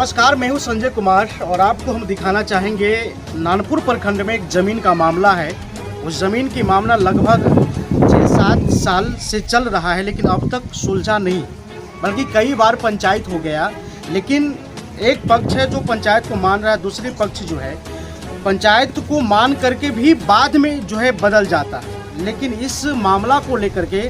नमस्कार, मैं हूं संजय कुमार और आपको हम दिखाना चाहेंगे नानपुर प्रखंड में एक ज़मीन का मामला है। उस ज़मीन की मामला लगभग 6-7 साल से चल रहा है, लेकिन अब तक सुलझा नहीं, बल्कि कई बार पंचायत हो गया। लेकिन एक पक्ष है जो पंचायत को मान रहा है, दूसरी पक्ष जो है पंचायत को मान करके भी बाद में जो है बदल जाता है। लेकिन इस मामला को लेकर के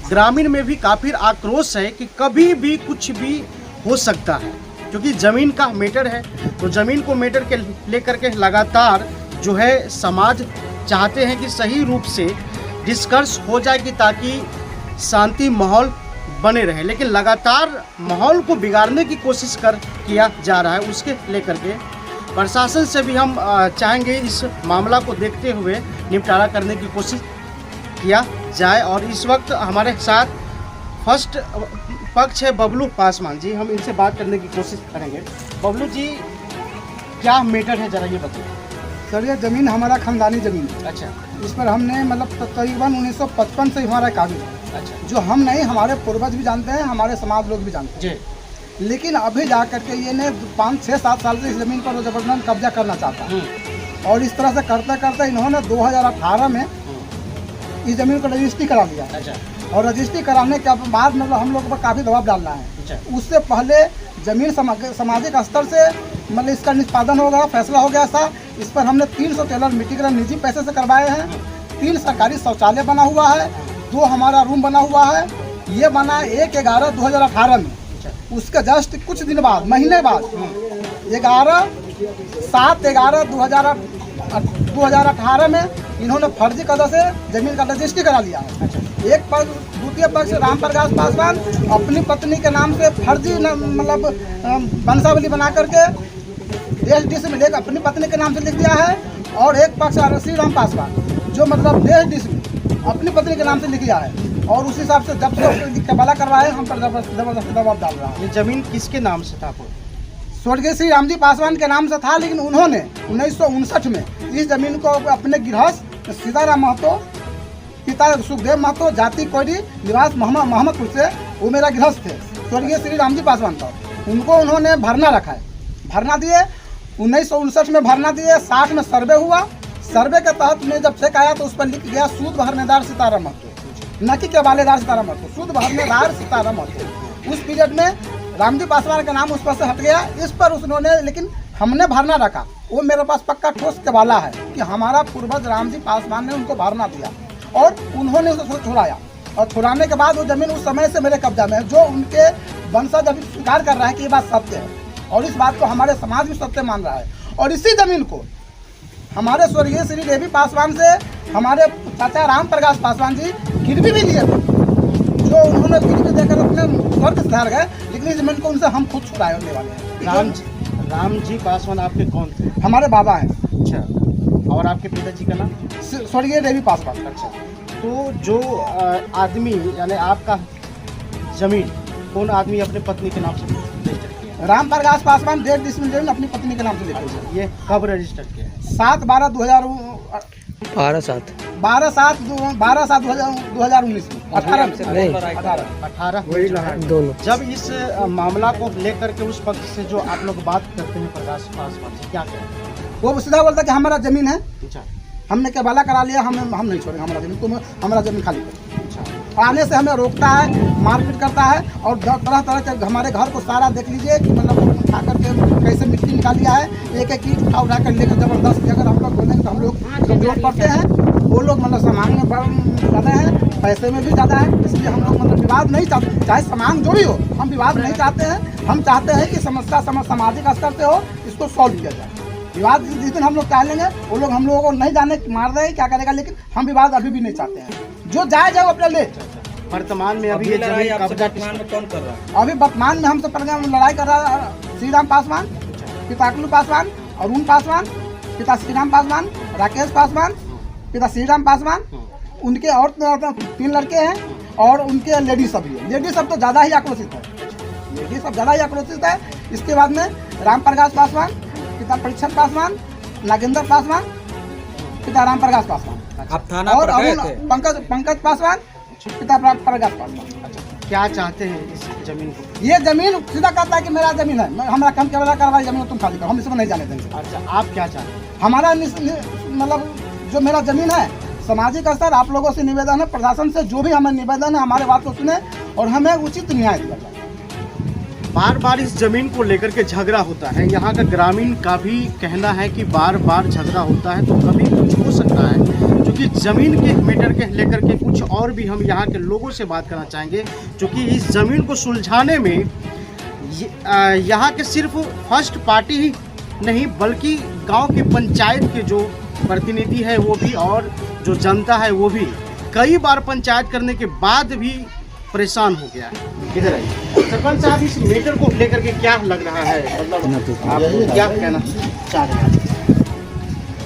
ग्रामीण में भी काफ़ी आक्रोश है कि कभी भी कुछ भी हो सकता है, क्योंकि ज़मीन का मैटर है। तो ज़मीन को मैटर के लेकर के लगातार जो है समाज चाहते हैं कि सही रूप से डिस्कस हो जाए कि ताकि शांति माहौल बने रहे, लेकिन लगातार माहौल को बिगाड़ने की कोशिश किया जा रहा है। उसके लेकर के प्रशासन से भी हम चाहेंगे इस मामला को देखते हुए निपटारा करने की कोशिश किया जाए। और इस वक्त हमारे साथ फर्स्ट पक्ष है बबलू पासवान जी, हम इनसे बात करने की कोशिश करेंगे। बबलू जी, क्या मैटर है, जरा ये बताइए। सर, ये ज़मीन हमारा खानदानी ज़मीन है। अच्छा। इस पर हमने मतलब तकरीबन 1955 से हमारा काबिज है। अच्छा। जो हम नहीं, हमारे पूर्वज भी जानते हैं, हमारे समाज लोग भी जानते हैं जी। लेकिन अभी जा करके ये ने 5-6-7 साल से इस ज़मीन पर जबरदस्त कब्जा करना चाहता है। और इस तरह से करते करते इन्होंने 2018 में इस ज़मीन को रजिस्ट्री करा दिया। अच्छा। और रजिस्ट्री कराने के बाद मतलब हम लोग पर काफ़ी दबाव डालना है। अच्छा। उससे पहले ज़मीन सामाजिक स्तर से मतलब इसका निष्पादन होगा, फैसला हो गया था। इस पर हमने 300 टेलर मिट्टी के निजी पैसे से करवाए हैं। 3 सरकारी शौचालय बना हुआ है, 2 हमारा रूम बना हुआ है। ये बना 1/11/2018 में। उसके जस्ट कुछ दिन बाद, महीने बाद 7/11/2018 में इन्होंने फर्जी कदर से ज़मीन का रजिस्ट्री करा लिया है। एक पक्ष, द्वितीय पक्ष राम प्रकाश पासवान अपनी पत्नी के नाम से फर्जी मतलब वंशावली बना करके देश डिस में लेकर अपनी पत्नी के नाम से लिख दिया है। और एक पक्ष श्री राम पासवान जो मतलब देश डिस में अपनी पत्नी के नाम से लिख दिया है। और उस हिसाब से जब से कबाला करवाए हम पर जबरदस्त दबाव डाल रहा है। ये ज़मीन किसके नाम से था? स्वर्गीय श्री रामजी पासवान के नाम से था, लेकिन उन्होंने 1959 में इस जमीन को अपने गृहस्थ सीताराम महतो, पिता सुखदेव महतो, जाति कोयरी, निवास मोहम्मदपुर से, वो मेरा गृहस्थ थे, स्वर्गीय श्री रामजी पासवान था। उनको उन्होंने भरना रखा है, भरना दिए। 1959 में भरना दिए, 60 में सर्वे हुआ। सर्वे के तहत में जब चेक आया तो उस पर लिख गया सूद भरनेदार सीताराम महतो, न कि केवालेदार सीताराम महतो, सूद भरनेदार सीताराम महतो। उस पीरियड में रामजी पासवान का नाम उस पर से हट गया। इस पर उन्होंने, लेकिन हमने भरना रखा। वो मेरे पास पक्का ठोस केवाला है कि हमारा पूर्वज रामजी पासवान ने उनको भरना दिया और उन्होंने उसे छुड़ाया। और छुड़ाने के बाद वो ज़मीन उस समय से मेरे कब्जा में है, जो उनके वंशज अभी स्वीकार कर रहा है कि ये बात सत्य है। और इस बात को हमारे समाज भी सत्य मान रहा है। और इसी ज़मीन को हमारे स्वर्गीय श्री देवी पासवान से हमारे चाचा राम प्रकाश पासवान जी गिरवी भी लिए थे, जो उन्होंने गिरवी देकर अपने स्वर्ग सुधार गए। लेकिन इस ज़मीन को उनसे हम खुद छुड़ाए होने वाले हैं। राम जी पासवान आपके कौन थे? हमारे बाबा हैं। अच्छा। और आपके पिताजी का नाम? स्वर्गीय देवी पासवान। अच्छा। तो जो आदमी यानी आपका ज़मीन कौन आदमी अपने पत्नी के नाम से रजिस्टर किया? राम प्रकाश पासवान 1.5 डिसमिल जमीन अपनी पत्नी के नाम से लिखा है। ये कब रजिस्टर किया है? 7/12/2019 में 18 दोनों। जब इस मामला को लेकर के उस पक्ष से जो आप लोग बात करते हैं प्रकाश पासवान से, क्या कहते हैं? वो सीधा बोलता कि हमारा ज़मीन है, अच्छा। हमने केवाला करा लिया, हम नहीं छोड़ेंगे हमारा ज़मीन, तुम हमारा ज़मीन खाली करो। अच्छा। आने से हमें रोकता है, मारपीट करता है। और तरह तरह के हमारे घर को सारा देख लीजिए कि मतलब उठा करके कैसे मिट्टी निकाल लिया है, एक एक ईंट उठा कर लेकर जबरदस्त। अगर हम लोग बोलेंगे तो हम लोग कमजोर पड़ते हैं, वो लोग मतलब सामान में ज़्यादा है, पैसे में भी ज़्यादा है। इसलिए हम लोग मतलब विवाद नहीं चाहते, चाहे सामान जो भी हो, हम विवाद नहीं चाहते हैं। हम चाहते हैं कि समस्या सामाजिक स्तर से हो, इसको सॉल्व किया जाए। विवाद जिस दिन हम लोग चाह लेंगे, वो लोग हम लोगों को नहीं जाने मार देंगे, क्या करेगा, लेकिन हम विवाद अभी भी नहीं चाहते हैं। जो जाए वो अपने ले। वर्तमान में अभी ये जमीन कब्जा कौन कर रहा है? अभी वर्तमान में हमसे लड़ाई कर रहा है श्री राम पासवान, पिता अकलू पासवान, अरुण पासवान, पिता श्री राम पासवान, राकेश पासवान, पिता श्री राम पासवान। उनके और 3 लड़के हैं और उनके लेडीज सब भी है। लेडीज सब तो ज़्यादा ही आक्रोशित है, लेडीज सब ज़्यादा ही आक्रोशित है। इसके बाद में राम प्रकाश पासवान, पिता परीक्षण पासवान, नागेंद्र पासवान, पिता राम प्रकाश पासवान। आप थाना और पर गए अरुण थे? पंकज पासवान, पिता प्रकाश पासवान। क्या चाहते हैं इस जमीन को? ये जमीन सीधा कहता है कि मेरा जमीन है, हमारा काम केवल कार्रवाई जमीन तुम खाली करो, हम इसमें नहीं जाने देंगे। अच्छा, आप क्या चाहते हैं? हमारा मतलब जो मेरा जमीन है, सामाजिक स्तर आप लोगों से निवेदन है, प्रशासन से जो भी हमें निवेदन है हमारे बात को सुने और हमें उचित न्याय दिया जाए। बार बार इस जमीन को लेकर के झगड़ा होता है। यहाँ का ग्रामीण का भी कहना है कि बार बार झगड़ा होता है, तो कभी कुछ हो सकता है, क्योंकि ज़मीन के मैटर के लेकर के कुछ और भी हम यहाँ के लोगों से बात करना चाहेंगे, क्योंकि इस ज़मीन को सुलझाने में यहाँ के सिर्फ फर्स्ट पार्टी ही नहीं बल्कि गांव के पंचायत के जो प्रतिनिधि है वो भी और जो जनता है वो भी कई बार पंचायत करने के बाद भी परेशान हो गया है। इधर आइए सरपंच साहब, इस मैटर को लेकर के क्या लग रहा है, मतलब आप क्या कहना चाह रहे हैं?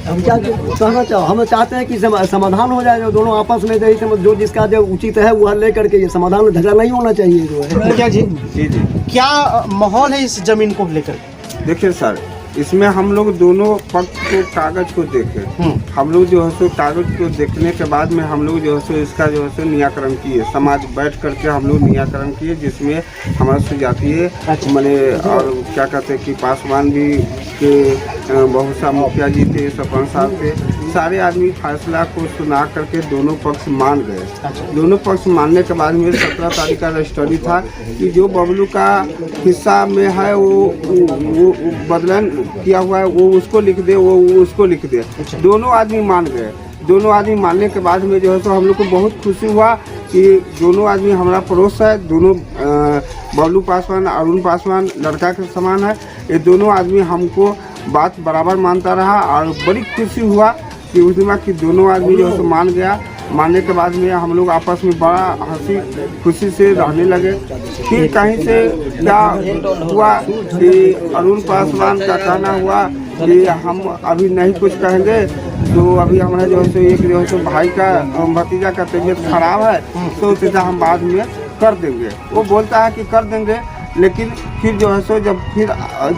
हम क्या कहना हम चाहते हैं कि समाधान हो जाए, जो दोनों आपस में जो जिसका जो उचित है वह लेकर के ये समाधान में झगड़ा नहीं होना चाहिए। जो है क्या जी जी जी क्या माहौल है इस जमीन को लेकर? देखिए सर, इसमें हम लोग दोनों पक्ष को कागज को देखे, हम लोग जो है सो कागज को देखने के बाद में हम लोग जो है सो इसका जो है सो निराकरण किए, समाज बैठ करके हम लोग निराकरण किए, जिसमें हमारा सुजातीय मैंने और क्या कहते हैं कि पासवान भी के बहुत सा मुखिया जी थे, सरपंच साहब थे, सारे आदमी फैसला को सुना करके दोनों पक्ष मान गए। दोनों पक्ष मानने के बाद में 17 तारीख का रजिस्ट्री था कि जो बबलू का हिस्सा में है वो बदलन किया हुआ है वो उसको लिख दे, वो उसको लिख दे। दोनों आदमी मान गए। दोनों आदमी मानने के बाद में जो है तो हम लोग को बहुत खुशी हुआ कि दोनों आदमी हमारा पड़ोस है, दोनों बबलू पासवान, अरुण पासवान लड़का के समान है। ये दोनों आदमी हमको बात बराबर मानता रहा और बड़ी खुशी हुआ कि उस दिन कि दोनों आदमी जो है तो मान गया। मानने के बाद में हम लोग आपस में बड़ा हंसी खुशी से रहने लगे। फिर कहीं से क्या हुआ कि अरुण पासवान का कहना हुआ कि हम अभी नहीं कुछ कहेंगे, तो अभी हमारा जो है सो एक जो है सो भाई का भतीजा का तबीयत खराब है, तो सीधा हम बाद में कर देंगे। वो बोलता है कि कर देंगे, लेकिन फिर जो है सो जब फिर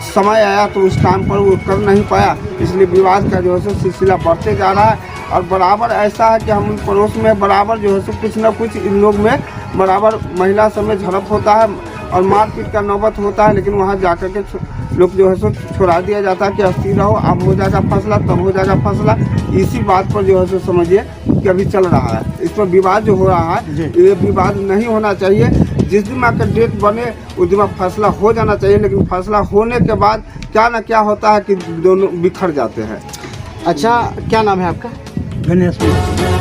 समय आया तो उस टाइम पर वो कर नहीं पाया, इसलिए विवाद का जो है सो सिलसिला बढ़ते जा रहा है। और बराबर ऐसा है कि हम पड़ोस में बराबर जो है सो कुछ ना कुछ इन लोग में बराबर महिला सब में झड़प होता है और मारपीट का नौबत होता है, लेकिन वहाँ जाकर के लोग जो है सो छोड़ा दिया जाता है कि अस्थिर रहो, अब हो जाएगा फैसला, तब हो जाएगा फैसला। इसी बात पर जो है सो समझिए कि अभी चल रहा है। इस पर विवाद जो हो रहा है, ये विवाद नहीं होना चाहिए। जिस दिन का डेट बने उस दिन फैसला हो जाना चाहिए, लेकिन फैसला होने के बाद क्या ना क्या होता है कि दोनों बिखर जाते हैं। अच्छा, क्या नाम है आपका? गणेश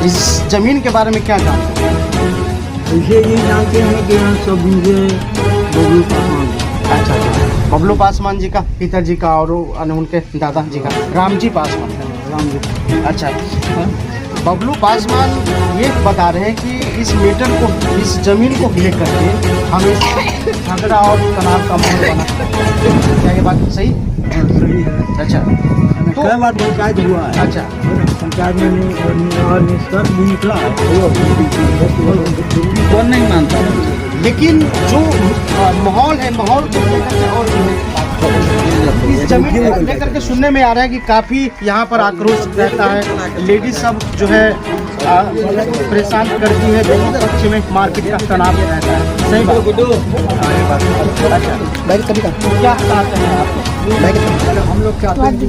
इस जमीन के बारे में क्या जानते हैं? ऐसे ये जानते हैं कि हम सब बबलू पासवान। अच्छा, बबलू पासवान जी का पिताजी का और उनके दादाजी का रामजी पासवान। रामजी। अच्छा, बबलू पासवान ये बता रहे हैं कि इस मैटर को, इस जमीन को लेकर के हम इस झगड़ा और तनाव का माहौल बना सकते हैं। क्या ये बात सही? सही है। अच्छा, तो कई बार पंचायत हुआ है। अच्छा, पंचायत में निष्कर्ष भी निकला है, वो नहीं मानता। लेकिन जो माहौल है, माहौल को लेकर के और इस जमीन को लेकर के सुनने में आ रहा है कि काफ़ी यहाँ पर आक्रोश रहता है, लेडीज सब जो है परेशान करती है, दोनों पक्ष में मारपीट का तनाव रहता है। सही बात? अच्छा, क्या चाहते हैं आप? हम लोग चाहते हैं कि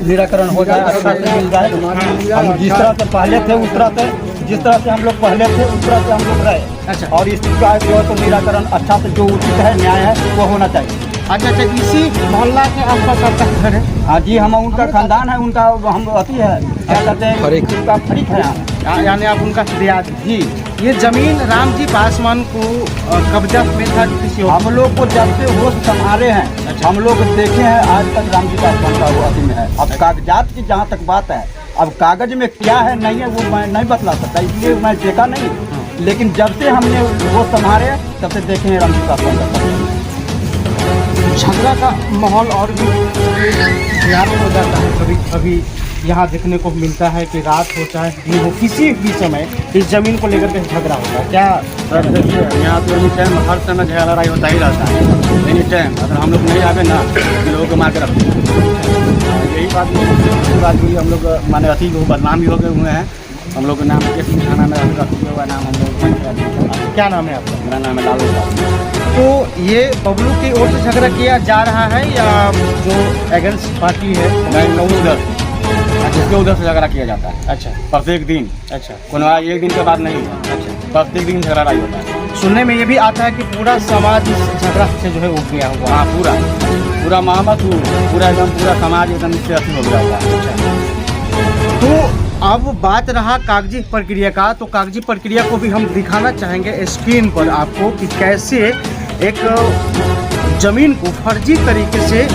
निराकरण हो जाए, अच्छा से मिल जाए। हम जिस तरह से पहले थे उस तरह से, जिस तरह से हम लोग पहले थे उस तरह से हम लोग रहे। अच्छा, और इसका जो है तो निराकरण अच्छा से जो उचित है, न्याय है, वो होना चाहिए। अच्छा, इसी मोहल्ला के आसपास आपका घर है? हाँ जी, हम उनका खानदान है, उनका हम अति है, क्या कहते हैं, उनका फरीक है यहाँ। यानी आप उनका रियाज जी। ये जमीन रामजी पासवान को कब्जा में था किसी और? हम लोग को जब से होश संभाले हैं, हम लोग देखे हैं, आज तक रामजी पासवान का वो अति में है। अब कागजात की जहाँ तक बात है, अब कागज में क्या है नहीं है वो मैं नहीं बतला सकता, इसलिए मैं देखा नहीं। लेकिन जब से हमने वो संभाले तब से देखे हैं रामजी पासवान का झगड़ा का माहौल और भी तैयार हो जाता है। कभी कभी यहाँ देखने को मिलता है कि रात हो चाहे दिन हो, किसी भी समय इस जमीन को लेकर के झगड़ा होता है। क्या देखिए, यहाँ तो एनी टाइम हर समय झगड़ा लड़ाई होता ही रहता है, एनी टाइम। अगर हम लोग नहीं आवे ना तो लोगों को मार के रखते हैं। यही बात हुई, हम लोग माने अति बदनाम भी हो गए हुए हैं। हम लोग के नाम थाना में रखे हुआ नाम हम लोग क्या नाम है आपका? मेरा नाम है लालू साहब। तो ये बबलू की ओर से झगड़ा किया जा रहा है या जो अगेंस्ट पार्टी है? नहीं उधर जिसके उधर से झगड़ा किया जाता है अच्छा प्रत्येक दिन। अच्छा कोनो एक दिन के बाद नहीं है, अच्छा। प्रत्येक दिन झगड़ा नहीं होता है। सुनने में ये भी आता है कि पूरा समाज इस झगड़ा से जो है उठ गया हुआ। हाँ पूरा मोहम्मद पूरा एकदम पूरा समाज एकदम इससे अथी हो गया हुआ है। तो अब बात रहा कागजी प्रक्रिया का, तो कागजी प्रक्रिया को भी हम दिखाना चाहेंगे स्क्रीन पर आपको कि कैसे एक जमीन को फर्जी तरीके से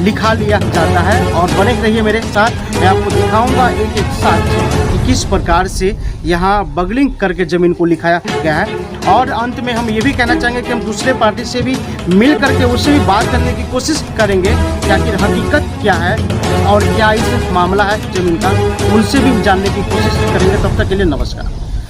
लिखा लिया जाता है। और बने रहिए मेरे साथ, मैं आपको दिखाऊंगा एक एक साथ कि किस प्रकार से यहाँ बगलिंग करके ज़मीन को लिखाया गया है। और अंत में हम ये भी कहना चाहेंगे कि हम दूसरे पार्टी से भी मिल करके उससे भी बात करने की कोशिश करेंगे कि आखिर हकीकत क्या है और क्या इस मामला है ज़मीन का, उनसे भी जानने की कोशिश करेंगे। तब तक के लिए नमस्कार।